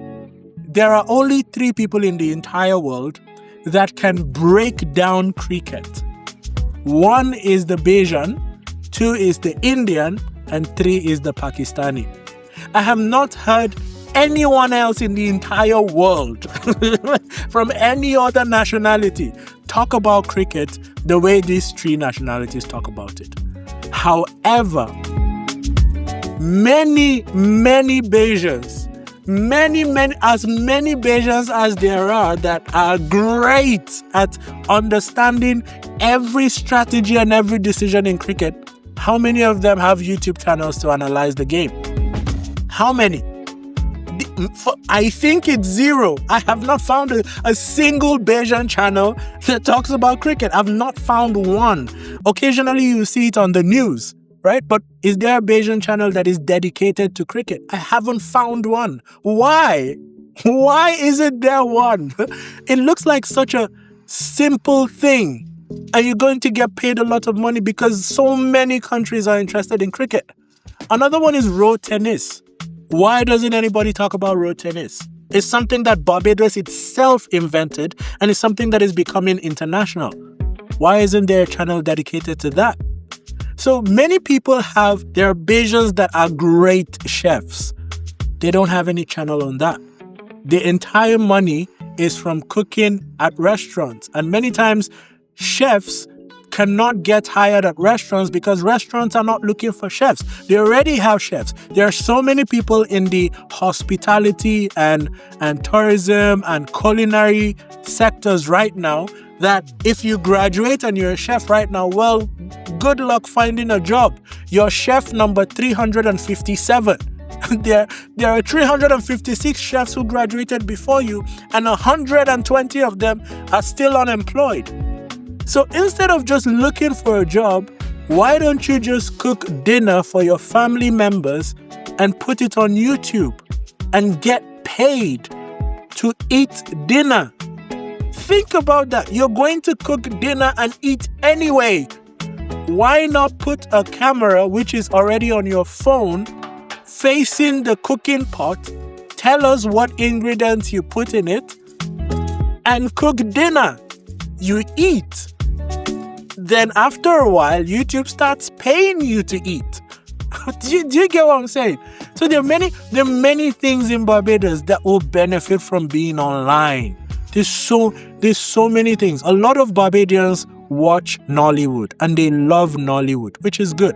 there are only 3 people in the entire world that can break down cricket. 1 is the Bajan, 2 is the Indian, and 3 is the Pakistani. I have not heard anyone else in the entire world from any other nationality talk about cricket the way these 3 nationalities talk about it. However, many Bajans, many Bajans as there are that are great at understanding every strategy and every decision in cricket, how many of them have YouTube channels to analyze the game? How many? I think it's 0. I have not found a single Bajan channel that talks about cricket. I've not found one. Occasionally you see it on the news, right? But is there a Bajan channel that is dedicated to cricket? I haven't found one. Why? Why isn't there one? It looks like such a simple thing. And you're going to get paid a lot of money because so many countries are interested in cricket. Another one is road tennis. Why doesn't anybody talk about road tennis? It's something that Barbados itself invented, and it's something that is becoming international. Why isn't there a channel dedicated to that? So many people there are Bajans that are great chefs. They don't have any channel on that. The entire money is from cooking at restaurants. And many times, chefs cannot get hired at restaurants because restaurants are not looking for chefs. They already have chefs. There are so many people in the hospitality and tourism and culinary sectors right now that if you graduate and you're a chef right now, well, good luck finding a job. You're chef number 357. There are 356 chefs who graduated before you, and 120 of them are still unemployed. So instead of just looking for a job, why don't you just cook dinner for your family members and put it on YouTube and get paid to eat dinner? Think about that. You're going to cook dinner and eat anyway. Why not put a camera, which is already on your phone, facing the cooking pot, tell us what ingredients you put in it, and cook dinner? You eat. Then after a while, YouTube starts paying you to eat. Do you get what I'm saying? So there are many things in Barbados that will benefit from being online. There's so many things. A lot of Barbadians watch Nollywood and they love Nollywood, which is good.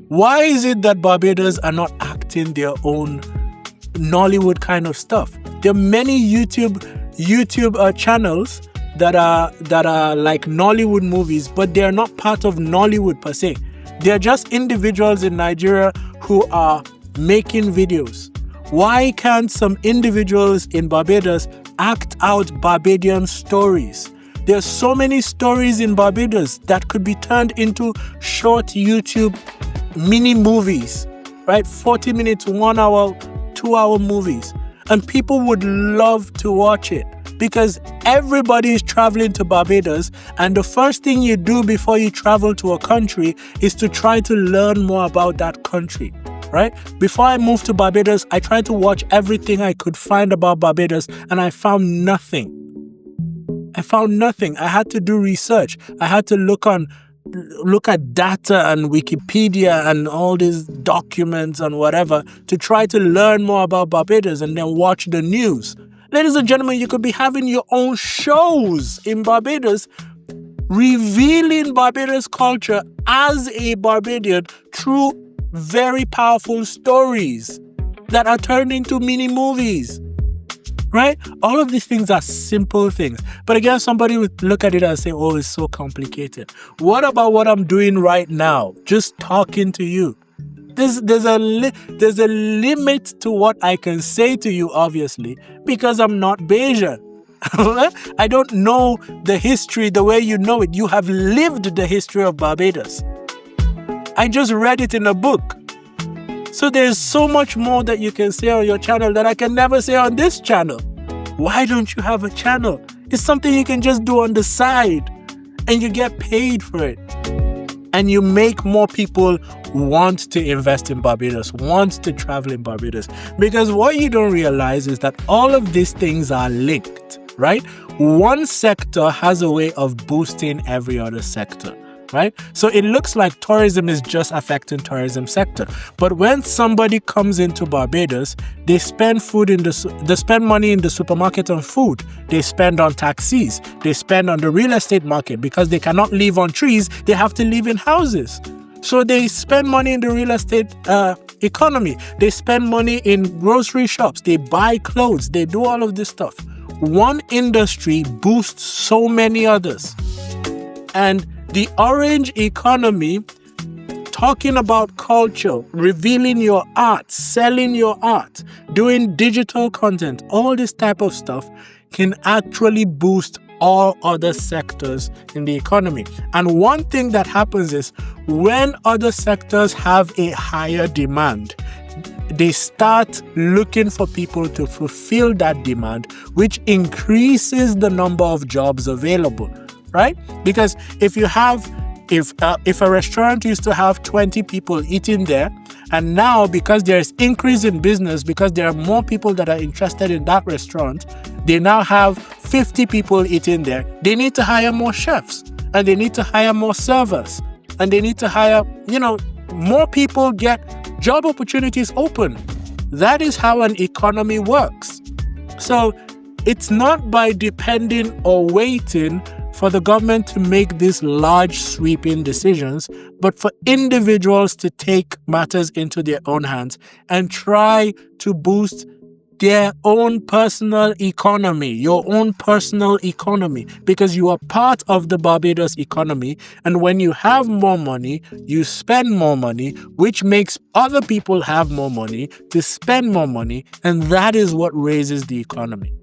Why is it that Barbados are not acting their own Nollywood kind of stuff? There are many YouTube channels that are like Nollywood movies, but they are not part of Nollywood per se. They are just individuals in Nigeria who are making videos. Why can't some individuals in Barbados act out Barbadian stories? There are so many stories in Barbados that could be turned into short YouTube mini movies, right? 40 minutes, 1 hour, 2 hour movies. And people would love to watch it because everybody is traveling to Barbados. And the first thing you do before you travel to a country is to try to learn more about that country, right? Before I moved to Barbados, I tried to watch everything I could find about Barbados and I found nothing. I had to do research. I had to look at data and Wikipedia and all these documents and whatever to try to learn more about Barbados and then watch the news. Ladies and gentlemen, you could be having your own shows in Barbados revealing Barbados culture as a Barbadian through very powerful stories that are turned into mini movies. Right? All of these things are simple things. But again, somebody would look at it and say, oh, it's so complicated. What about what I'm doing right now? Just talking to you. There's a limit to what I can say to you, obviously, because I'm not Bayesian. I don't know the history the way you know it. You have lived the history of Barbados. I just read it in a book. So there's so much more that you can say on your channel that I can never say on this channel. Why don't you have a channel? It's something you can just do on the side and you get paid for it. And you make more people want to invest in Barbados, want to travel in Barbados. Because what you don't realize is that all of these things are linked, right? One sector has a way of boosting every other sector. Right? So it looks like tourism is just affecting tourism sector. But when somebody comes into Barbados, they spend they spend money in the supermarket on food. They spend on taxis. They spend on the real estate market because they cannot live on trees. They have to live in houses. So they spend money in the real estate economy. They spend money in grocery shops. They buy clothes. They do all of this stuff. One industry boosts so many others. And the orange economy, talking about culture, revealing your art, selling your art, doing digital content, all this type of stuff can actually boost all other sectors in the economy. And one thing that happens is when other sectors have a higher demand, they start looking for people to fulfill that demand, which increases the number of jobs available. Right? Because if a restaurant used to have 20 people eating there, and now because there's increase in business, because there are more people that are interested in that restaurant, they now have 50 people eating there. They need to hire more chefs, and they need to hire more servers, and they need to hire, more people get job opportunities open. That is how an economy works. So it's not by depending or waiting for the government to make these large sweeping decisions, but for individuals to take matters into their own hands and try to boost their own personal economy, your own personal economy, because you are part of the Barbados economy. And when you have more money, you spend more money, which makes other people have more money to spend more money. And that is what raises the economy.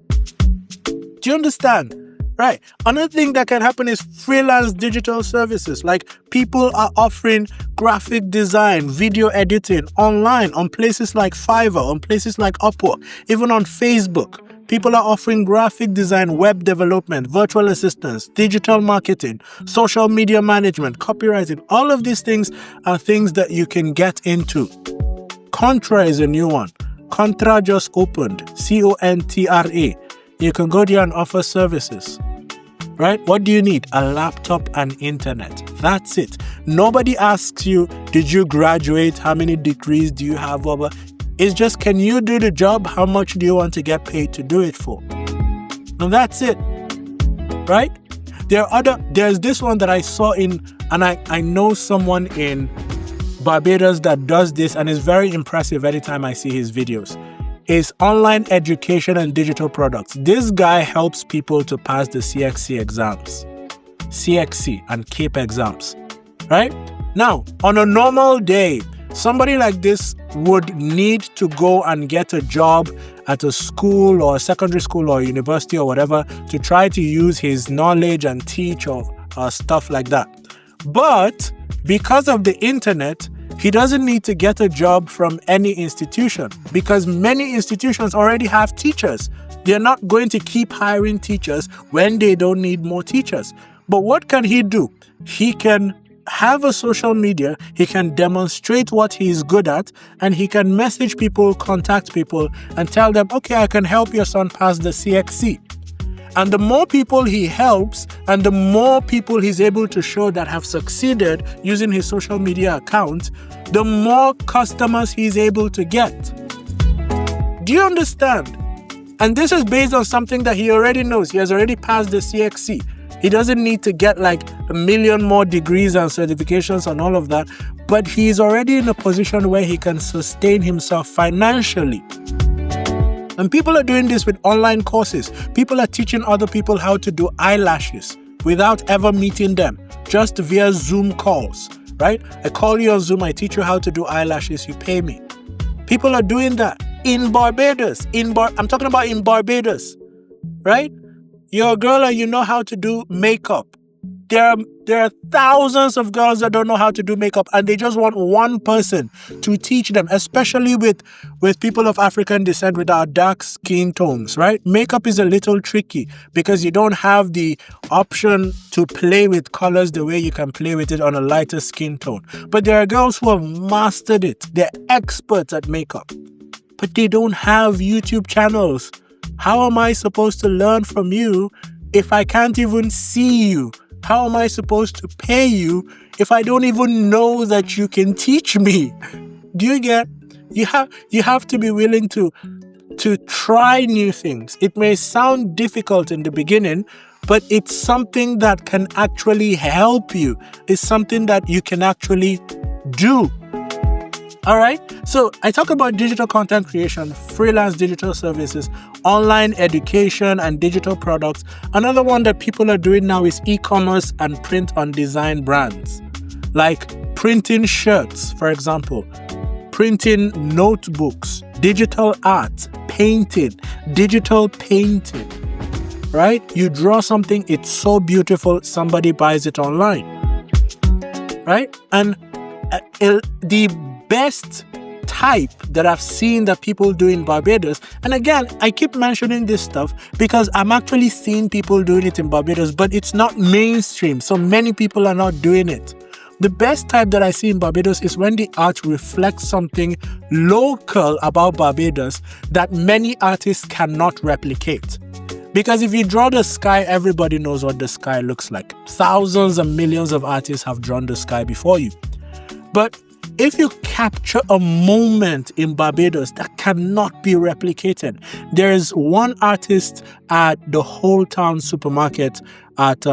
Do you understand? Right. Another thing that can happen is freelance digital services. Like people are offering graphic design, video editing online on places like Fiverr, on places like Upwork, even on Facebook. People are offering graphic design, web development, virtual assistants, digital marketing, social media management, copywriting. All of these things are things that you can get into. Contra is a new one. Contra just opened. Contra. You can go there and offer services, right? What do you need? A laptop and internet. That's it. Nobody asks you, did you graduate? How many degrees do you have? It's just, can you do the job? How much do you want to get paid to do it for? And that's it, right? There's this one that I saw and I know someone in Barbados that does this, and it's very impressive every time I see his videos. Is online education and digital products. This guy helps people to pass the CXC exams, CXC and CAPE exams, right? Now, on a normal day, somebody like this would need to go and get a job at a school or a secondary school or university or whatever to try to use his knowledge and teach or stuff like that. But because of the internet, he doesn't need to get a job from any institution because many institutions already have teachers. They're not going to keep hiring teachers when they don't need more teachers. But what can he do? He can have a social media, he can demonstrate what he's good at, and he can message people, contact people, and tell them, okay, I can help your son pass the CXC. And the more people he helps and the more people he's able to show that have succeeded using his social media account, the more customers he's able to get. Do you understand? And this is based on something that he already knows. He has already passed the CXC. He doesn't need to get like a million more degrees and certifications and all of that, but he's already in a position where he can sustain himself financially. And people are doing this with online courses. People are teaching other people how to do eyelashes without ever meeting them, just via Zoom calls, right? I call you on Zoom, I teach you how to do eyelashes, you pay me. People are doing that in Barbados. I'm talking about in Barbados, right? You're a girl and you know how to do makeup. There are thousands of girls that don't know how to do makeup, and they just want one person to teach them, especially with people of African descent with our dark skin tones, right? Makeup is a little tricky because you don't have the option to play with colors the way you can play with it on a lighter skin tone. But there are girls who have mastered it. They're experts at makeup, but they don't have YouTube channels. How am I supposed to learn from you if I can't even see you? How am I supposed to pay you if I don't even know that you can teach me? Do you get? You have to be willing to try new things. It may sound difficult in the beginning, but it's something that can actually help you. It's something that you can actually do. All right. So I talk about digital content creation, freelance digital services, online education, and digital products. Another one that people are doing now is e-commerce and print on design brands, like printing shirts, for example, printing notebooks, digital art, painting, digital painting, right? You draw something, it's so beautiful, somebody buys it online, right? And the best type that I've seen that people do in Barbados, and again, I keep mentioning this stuff because I'm actually seeing people doing it in Barbados, but it's not mainstream, so many people are not doing it. The best type that I see in Barbados is when the art reflects something local about Barbados that many artists cannot replicate. Because if you draw the sky, everybody knows what the sky looks like. Thousands and millions of artists have drawn the sky before you. But if you capture a moment in Barbados that cannot be replicated, there is one artist at the Whole Town supermarket at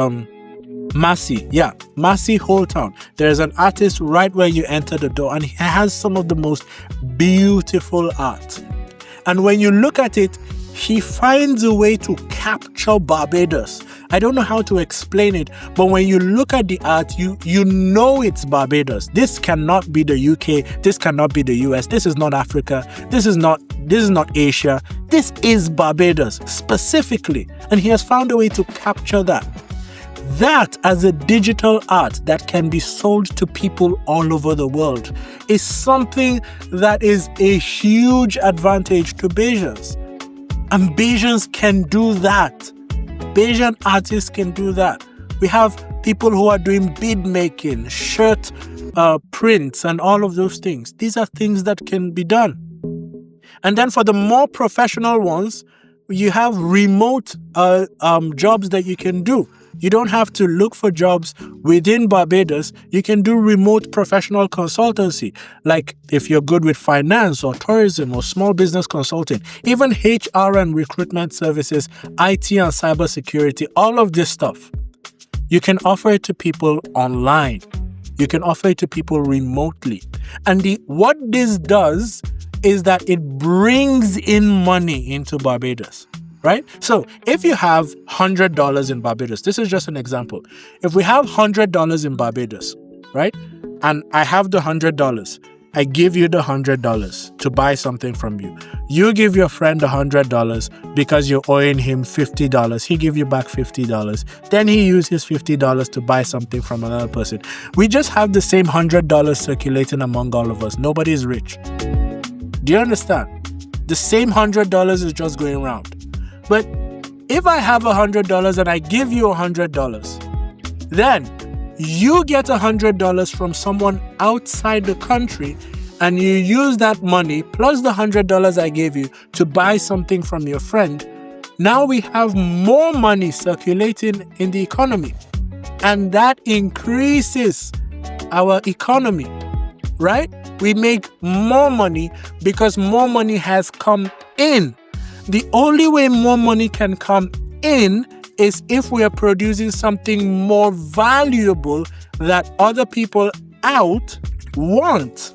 Massey. Yeah, Massey Whole Town. There's an artist right where you enter the door, and he has some of the most beautiful art. And when you look at it, he finds a way to capture Barbados. I don't know how to explain it, but when you look at the art, you know it's Barbados. This cannot be the UK. This cannot be the US. This is not Africa. This is not Asia. This is Barbados specifically. And he has found a way to capture that. That as a digital art that can be sold to people all over the world is something that is a huge advantage to Bajans. And Bajans can do that. Bajan artists can do that. We have people who are doing bead making, shirt prints, and all of those things. These are things that can be done. And then for the more professional ones, you have remote jobs that you can do. You don't have to look for jobs within Barbados. You can do remote professional consultancy, like if you're good with finance or tourism or small business consulting, even HR and recruitment services, IT and cybersecurity, all of this stuff. You can offer it to people online. You can offer it to people remotely. And what this does is that it brings in money into Barbados. Right? So if you have $100 in Barbados, this is just an example. If we have $100 in Barbados, right? And I have the $100, I give you the $100 to buy something from you. You give your friend $100 because you're owing him $50. He give you back $50. Then he uses his $50 to buy something from another person. We just have the same $100 circulating among all of us. Nobody's rich. Do you understand? The same $100 is just going around. But if I have $100 and I give you $100, then you get $100 from someone outside the country, and you use that money plus the $100 I gave you to buy something from your friend. Now we have more money circulating in the economy, and that increases our economy, right? We make more money because more money has come in. The only way more money can come in is if we are producing something more valuable that other people out want.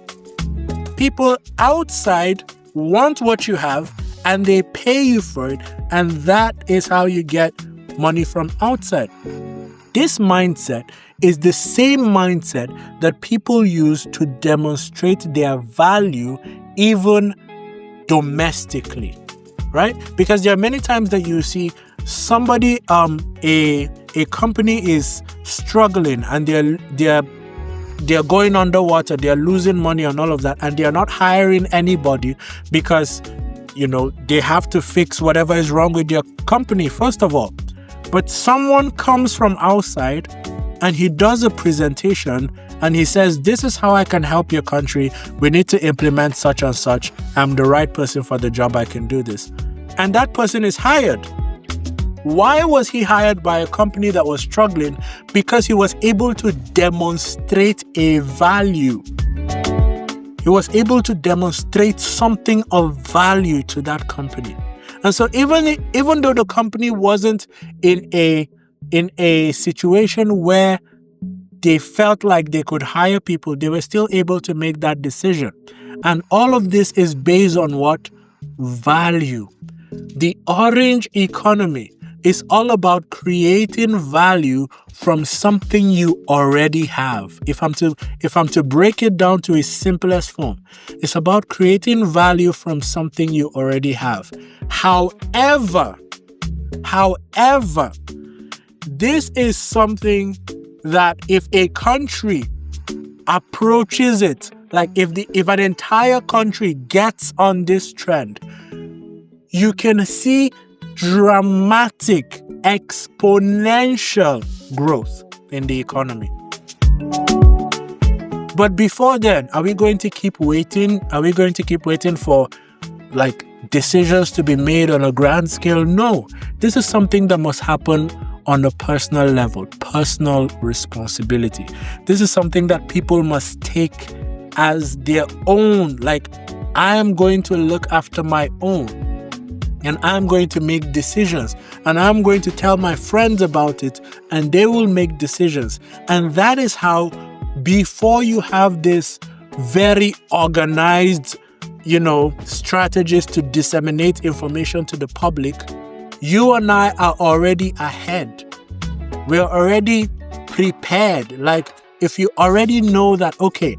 People outside want what you have and they pay you for it, and that is how you get money from outside. This mindset is the same mindset that people use to demonstrate their value even domestically, right? Because there are many times that you see somebody, a company is struggling and they're going underwater, they're losing money and all of that, and they're not hiring anybody because, they have to fix whatever is wrong with their company, first of all. But someone comes from outside and he does a presentation and he says, this is how I can help your country. We need to implement such and such. I'm the right person for the job. I can do this. And that person is hired. Why was he hired by a company that was struggling? Because he was able to demonstrate a value. He was able to demonstrate something of value to that company. And so even though the company wasn't in a situation where they felt like they could hire people, they were still able to make that decision. And all of this is based on what? Value. The orange economy is all about creating value from something you already have. If I'm to break it down to its simplest form, it's about creating value from something you already have. However, this is something that if a country approaches it, like if an entire country gets on this trend, you can see dramatic, exponential growth in the economy. But before then, are we going to keep waiting? Are we going to keep waiting for decisions to be made on a grand scale? No. This is something that must happen on a personal level, personal responsibility. This is something that people must take as their own. I am going to look after my own. And I'm going to make decisions, and I'm going to tell my friends about it, and they will make decisions. And that is how, before you have this very organized, strategies to disseminate information to the public, you and I are already ahead. We're already prepared. If you already know that, okay,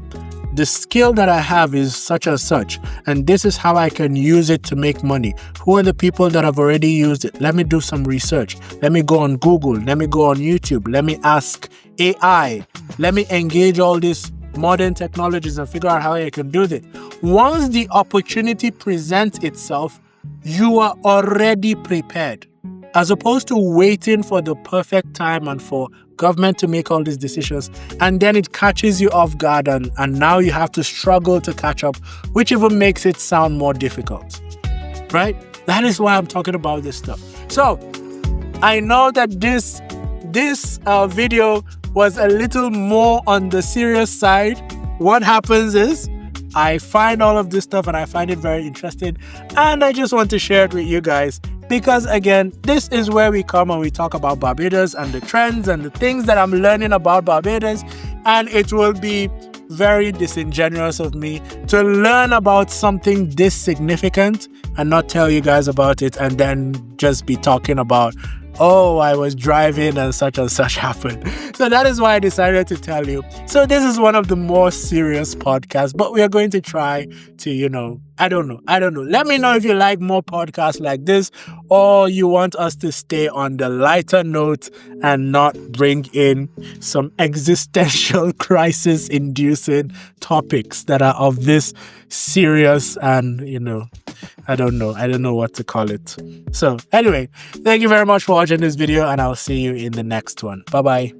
the skill that I have is such and such, and this is how I can use it to make money. Who are the people that have already used it? Let me do some research. Let me go on Google. Let me go on YouTube. Let me ask AI. Let me engage all these modern technologies and figure out how I can do this. Once the opportunity presents itself, you are already prepared. As opposed to waiting for the perfect time and for government to make all these decisions, and then it catches you off guard, and now you have to struggle to catch up, which even makes it sound more difficult, right? That is why I'm talking about this stuff. So I know that this video was a little more on the serious side. What happens is I find all of this stuff and I find it very interesting, and I just want to share it with you guys. Because again, this is where we come and we talk about Barbados and the trends and the things that I'm learning about Barbados. And it will be very disingenuous of me to learn about something this significant and not tell you guys about it, and then just be talking about, oh, I was driving and such happened. So that is why I decided to tell you. So this is one of the more serious podcasts, but we are going to try to, I don't know. Let me know if you like more podcasts like this, or you want us to stay on the lighter note and not bring in some existential crisis-inducing topics that are of this serious and, I don't know what to call it. So anyway, thank you very much for watching this video, and I'll see you in the next one. Bye-bye.